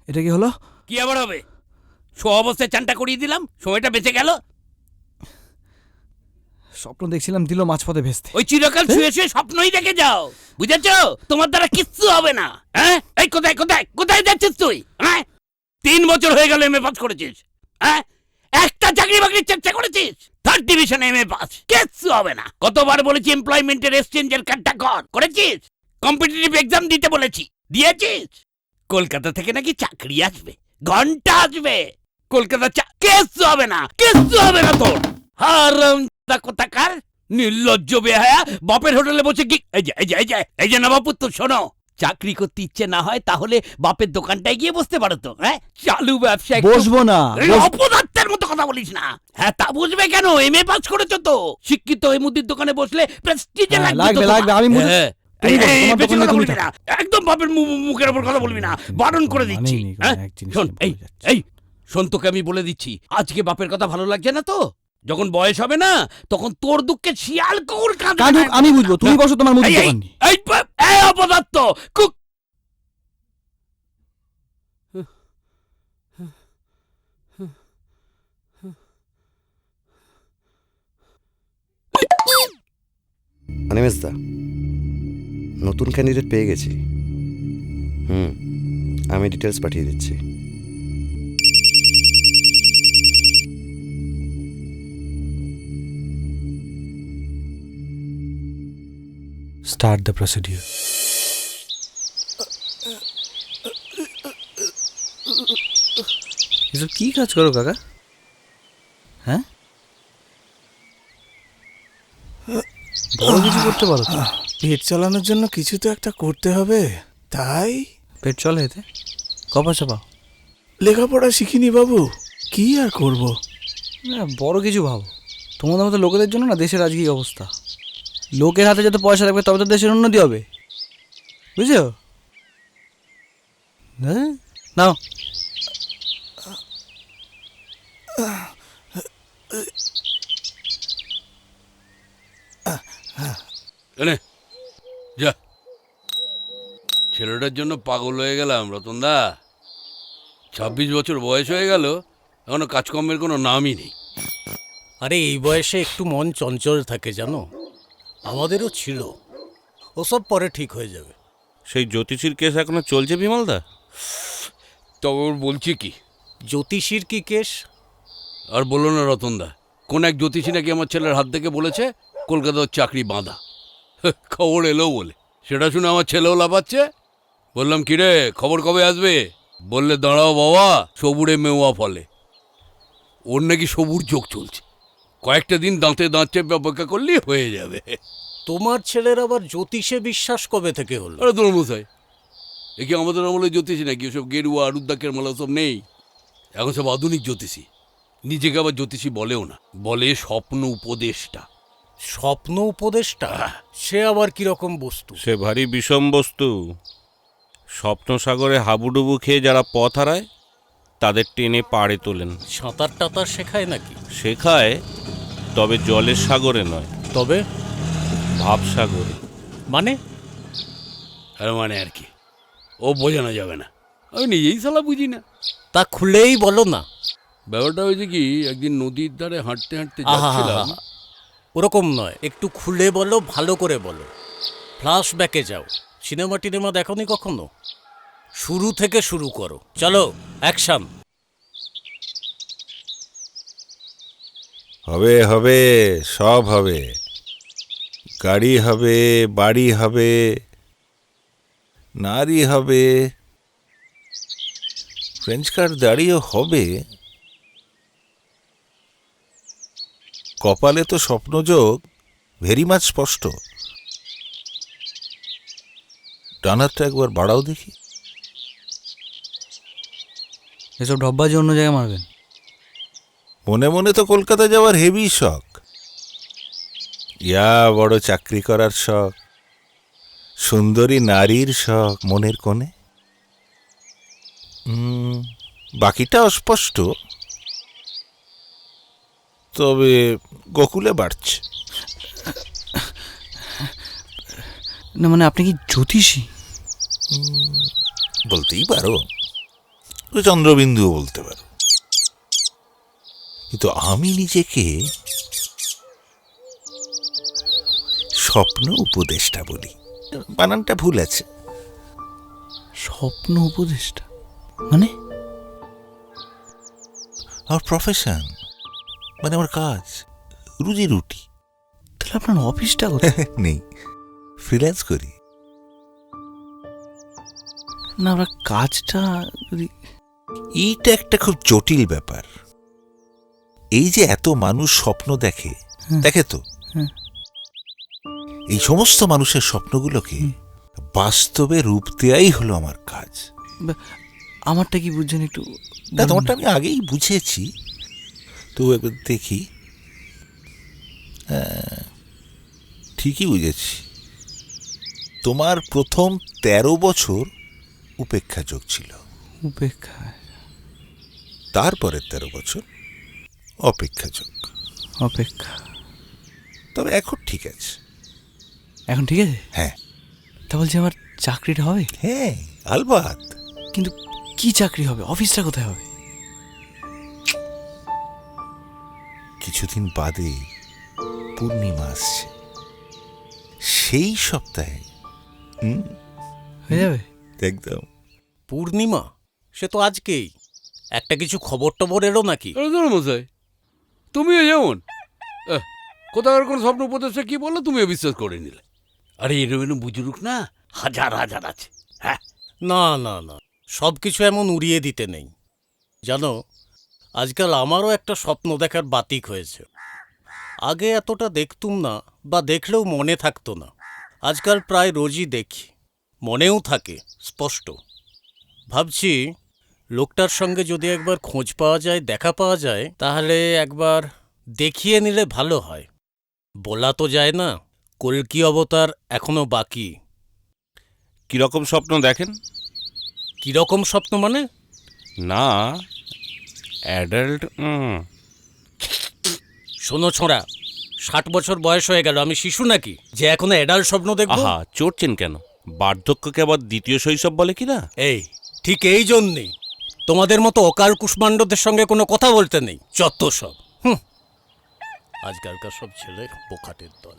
এটা কি হলো? কি আবার হবে? শো অবস্থায় চানটা করিয়ে দিলাম, সময়টা বেঁচে গেল। স্বপ্ন দেখছিলাম দিল মাঝপথে ভেস্তে। ওই চিরকাল শুয়ে শুয়ে স্বপ্নই দেখে যাও, বুঝেছো? তোমার দ্বারা কিচ্ছু হবে না। হ্যাঁ, এই কোথায় কোথায় কোথায় যাচ্ছিস তুই? হ্যাঁ, 3 বছর হয়ে গেল এমএ পাস করেছিস। হ্যাঁ, একটা চাকরি বাকরির চেষ্টা করেছিস? 3rd ডিভিশন এমএ পাস, কিচ্ছু হবে না। কতবার বলেছি এমপ্লয়মেন্টের এক্সচেঞ্জের কার্ডটা করেছিস? কম্পিটিটিভ এক্সাম দিতে বলেছি, দিয়েছিস? কলকাতা থেকে নাকি চাকরি আসবে, ঘন্টা আসবে। কলকাতা কিচ্ছু হবে না, কিচ্ছু হবে না তোর। হারামজাদা কোথাকার, নির্লজ্জ বেহায়া, বাপের হোটেলে বসে কি এই যে নবাবপুত্র, শোনো, চাকরি করতে ইচ্ছে না হয় তাহলে বাপের দোকানটায় গিয়ে বসতে পারো তো। হ্যাঁ, চালু ব্যবসা। বসবো না। অপদার্থের মতো কথা বলিস না। হ্যাঁ, তা বুঝবে কেন? এমএ পাস করেছো তো, শিক্ষিত হয়ে মুদির দোকানে বসলে প্রেস্টিজে লাগবে লাগবে। আমি একদম বাপের মুখের উপর কথা বলবি না, বারণ করে দিচ্ছি। শোন, এই শোন, তোকে আমি বলে দিচ্ছি, আজকে বাপের কথা ভালো লাগছে না তো, যখন বয়স হবে না তখন তোর দুঃখে শিয়াল কুকুর কাঁদবে। আমি বুঝবো, তুমি বসো তোমার মুদির দোকান নিয়ে। এই অপদার্থ কুক। অনিমেষদা, নতুন ক্যান্ডিডেট পেয়ে গেছি। আমি ডিটেলস পাঠিয়ে দিচ্ছি। Start the procedure. এসব কি কাজ করো কাকা? হ্যাঁ, বড় কিছু করতে পারো তো? পেট চালানোর জন্য কিছু তো একটা করতে হবে, তাই। পেট চলে এতে? কপা চাপাও। লেখাপড়া শিখিনি বাবু, কি আর করব। বড় কিছু ভাবো। তোমাদের মতো লোকেদের জন্য না দেশের আজকে এই অবস্থা। লোকের হাতে যত পয়সা থাকবে তবে তো দেশের উন্নতি হবে, বুঝছো? হ্যাঁ, নাও। যা, ছেলেটার জন্য পাগল হয়ে গেলাম রতনদা। 26 বছর বয়স হয়ে গেল, এখনো কাজকর্মের কোনো নামই নেই। আরে এই বয়সে একটু মন চঞ্চল থাকে জানো, আমাদেরও ছিল। ওসব পরে ঠিক হয়ে যাবে। সেই জ্যোতিষীর কেস এখনো চলছে বিমলদা? তবে বলছি কি, জ্যোতিষীর কি কেস? আর বললো না রতনদা, কোন এক জ্যোতিষী নাকি আমার ছেলের হাত থেকে বলেছে কলকাতার চাকরি বাঁধা। খবর এলো বলে, সেটা শুনে আমার ছেলেও লাফাচ্ছে। বললাম, কিরে খবর কবে আসবে? বললে, দাঁড়াও বাবা, সবুরে মেওয়া ফলে। ওর নাকি সবুর যোগ চলছে, কয়েকটা দিন দাঁতে দাঁত চেপে অপেক্ষা করলেই হয়ে যাবে। তোমার ছেলের আবার জ্যোতিষে বিশ্বাস কবে থেকে হলো? আরে তোর মশাই, এ কি আমাদের আমলে জ্যোতিষী নাকি? ওসব গেরুয়া রুদ্রাক্ষের মালা সব নেই, এখন সব আধুনিক জ্যোতিষী। নিজেকে আবার জ্যোতিষী বলেও না, বলে স্বপ্ন উপদেষ্টা। স্বপ্ন উপদেষ্টা? সে আবার কিরকম বস্তু? সে ভারী বিষম বস্তু। স্বপ্ন সাগরে হাবুডুবু খেয়ে যারা পথ হারায় তাদের টেনে পাড়ে তোলেন। সাঁতার টাতার শেখায় নাকি? শেখায়, তবে জলের সাগরে নয়। তবে ভাবসাগরে। মানে? আরে মানে আর কি, ও বোঝানো যাবে না, আমি নিজেই শালা বুঝি না। তা খুলেই বলো না। ব্যাপারটা হয়েছে কি, একদিন নদীর ধারে হাঁটতে হাঁটতে যাচ্ছিলাম। ওরকম নয়, একটু খুলে বলো, ভালো করে বলো। ফ্ল্যাশব্যাকে যাও। সিনেমা টিনেমা দেখোনি কখনো? শুরু থেকে শুরু করো, চলো অ্যাকশন। হবে হবে, সব হবে। গাড়ি হবে, বাড়ি হবে, নারী হবে, ফ্রেঞ্চ কার দাড়িও হবে। কপালে তো স্বপ্নযোগ ভেরি মাছ স্পষ্ট। ডানারটা একবার বাড়াও দেখি। এসব ঢব্বাজি অন্য জায়গায় মারবেন। মনে মনে তো কলকাতা যাওয়ার হেভি শখ, ইয়া বড় চাকরি করার শখ, সুন্দরী নারীর শখ মনের কোণে। বাকিটা অস্পষ্ট, তবে গোকুলে বাড়ছে। না মানে আপনি কি জ্যোতিষী? বলতেই পারো। চন্দ্রবিন্দুও বলতে পারো। কিন্তু আমি নিজেকে স্বপ্ন উপদেষ্টা বলি। বানানটা ভুল আছে। স্বপ্ন উপদেষ্টা মানে? আমার প্রফেশন, মানে আমার কাজ, রুজি রুটি। তাহলে আপনার অফিসটা কোথায়? নেই, ফ্রিল্যান্স করি। না, আমরা কাজটা যদি এইটা একটা খুব জটিল ব্যাপার। এই যে এত মানুষ স্বপ্ন দেখে, দেখে তো, এই সমস্ত মানুষের স্বপ্নগুলোকে বাস্তবে রূপ দেয়াই হলো আমার কাজ। আমারটা কি বুঝছেন একটু? না, তোমারটা আমি আগেই বুঝেছি, তো এবার দেখি। ঠিকই বুঝেছি। তোমার প্রথম 13 বছর উপেক্ষা যোগ ছিল, উপেক্ষা। তারপরে 13 বছর অপেক্ষা যোগ। অপেক্ষা। তবে এখন ঠিক আছে। এখন ঠিক আছে? হ্যাঁ তা বলছি আমার চাকরিটা হবে? হ্যাঁ, আলবাত। কিন্তু কি চাকরি হবে? অফিসটা কোথায় হবে? কিছুদিন বাদে পূর্ণিমা আসছে, সেই সপ্তাহে। হয়ে যাবে? একদম। পূর্ণিমা? সে তো আজকেই। একটা কিছু খবর টবর এলো নাকি? মশাই, তুমিও যেমন কোথাকার কোন স্বপ্ন উপদেশে কি বললো তুমিও বিশ্বাস করে নিলে। আরে এরকম বুজুর্গ না হাজার হাজার আছে। হ্যাঁ, না না না, সব কিছু এমন উড়িয়ে দিতে নেই। জানো, আজকাল আমারও একটা স্বপ্ন দেখার বাতিক হয়েছে। আগে এতটা দেখতুম না, বা দেখলেও মনে থাকতো না। আজকাল প্রায় রোজই দেখি, মনেও থাকে স্পষ্ট। ভাবছি লোকটার সঙ্গে যদি একবার খোঁজ পাওয়া যায়, দেখা পাওয়া যায়, তাহলে একবার দেখিয়ে নিলে ভালো হয়। বলা তো যায় না, কল্কি অবতার এখনো বাকি। কিরকম স্বপ্ন দেখেন? কিরকম স্বপ্ন মানে? না, অ্যাডাল্ট। শোনো ছোঁড়া, 60 বছর বয়স হয়ে গেল, আমি শিশু নাকি যে এখনো অ্যাডাল্ট স্বপ্ন দেখবো? আহা, চড়ছেন কেন? বার্ধক্যকে আবার দ্বিতীয় শৈশব বলে কি না? এই ঠিক এই জন্যেই তোমাদের মতো অকাল কুষ্মাণ্ডদের সঙ্গে কোনো কথা বলতে নেই, যত সব। আজকালকার সব ছেলে বোকাটের দল।